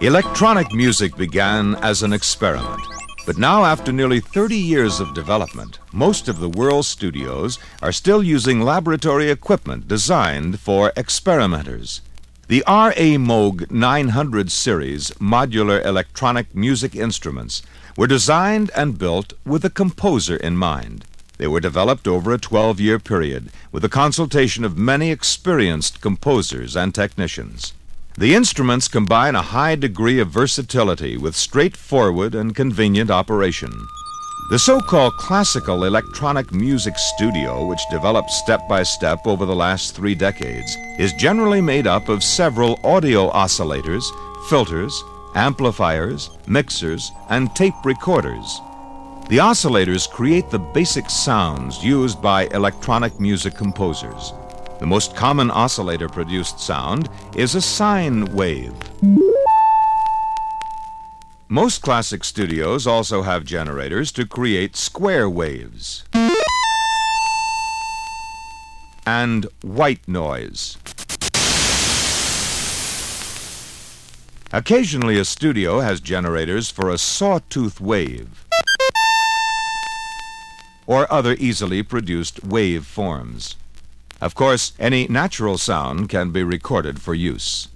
Electronic music began as an experiment, but now after nearly 30 years of development, most of the world's studios are still using laboratory equipment designed for experimenters. The Moog 900 series modular electronic music instruments were designed and built with a composer in mind. They were developed over a 12-year period with the consultation of many experienced composers and technicians. The instruments combine a high degree of versatility with straightforward and convenient operation. The so-called classical electronic music studio, which developed step by step over the last 3 decades, is generally made up of several audio oscillators, filters, amplifiers, mixers, and tape recorders. The oscillators create the basic sounds used by electronic music composers. The most common oscillator-produced sound is a sine wave. Most classic studios also have generators to create square waves and white noise. Occasionally, a studio has generators for a sawtooth wave or other easily produced wave forms. Of course, any natural sound can be recorded for use.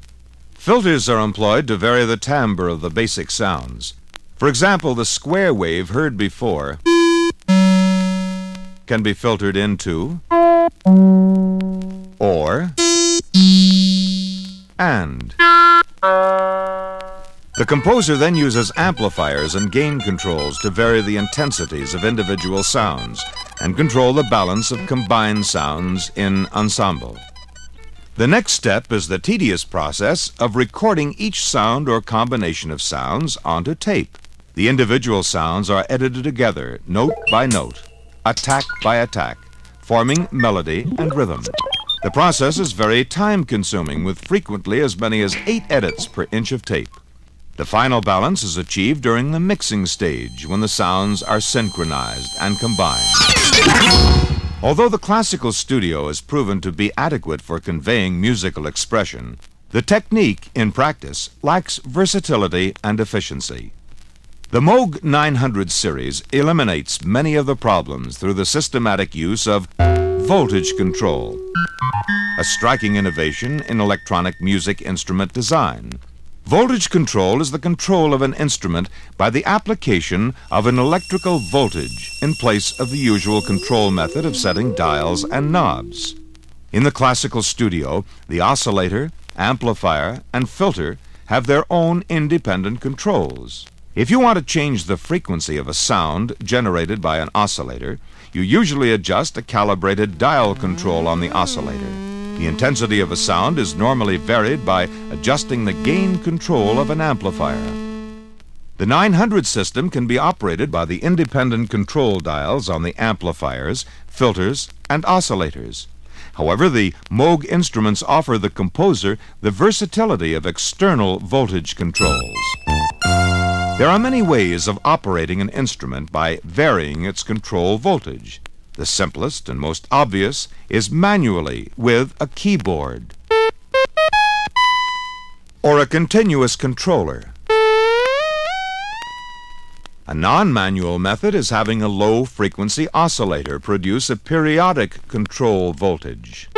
Filters are employed to vary the timbre of the basic sounds. For example, the square wave heard before can be filtered into or and. The composer then uses amplifiers and gain controls to vary the intensities of individual sounds and control the balance of combined sounds in ensemble. The next step is the tedious process of recording each sound or combination of sounds onto tape. The individual sounds are edited together, note by note, attack by attack, forming melody and rhythm. The process is very time-consuming, with frequently as many as 8 edits per inch of tape. The final balance is achieved during the mixing stage, when the sounds are synchronized and combined. Although the classical studio is proven to be adequate for conveying musical expression, the technique in practice lacks versatility and efficiency. The Moog 900 series eliminates many of the problems through the systematic use of voltage control, a striking innovation in electronic music instrument design. Voltage control is the control of an instrument by the application of an electrical voltage in place of the usual control method of setting dials and knobs. In the classical studio, the oscillator, amplifier, and filter have their own independent controls. If you want to change the frequency of a sound generated by an oscillator, you usually adjust a calibrated dial control on the oscillator. The intensity of a sound is normally varied by adjusting the gain control of an amplifier. The 900 system can be operated by the independent control dials on the amplifiers, filters, and oscillators. However, the Moog instruments offer the composer the versatility of external voltage controls. There are many ways of operating an instrument by varying its control voltage. The simplest and most obvious is manually with a keyboard or a continuous controller. A non-manual method is having a low-frequency oscillator produce a periodic control voltage.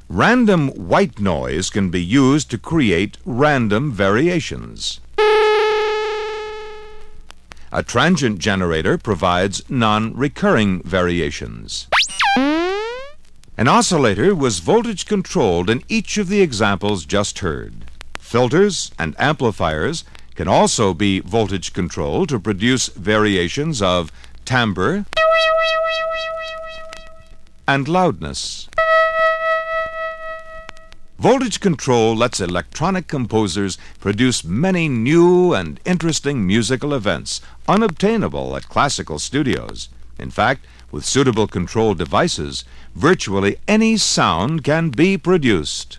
Random white noise can be used to create random variations. A transient generator provides non-recurring variations. An oscillator was voltage controlled in each of the examples just heard. Filters and amplifiers can also be voltage controlled to produce variations of timbre and loudness. Voltage control lets electronic composers produce many new and interesting musical events unobtainable at classical studios. In fact, with suitable control devices, virtually any sound can be produced.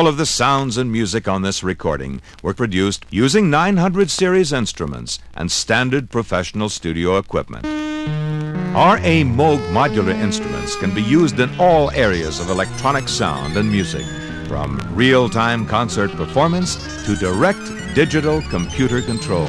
All of the sounds and music on this recording were produced using 900 series instruments and standard professional studio equipment. RA Moog modular instruments can be used in all areas of electronic sound and music, from real-time concert performance to direct digital computer control.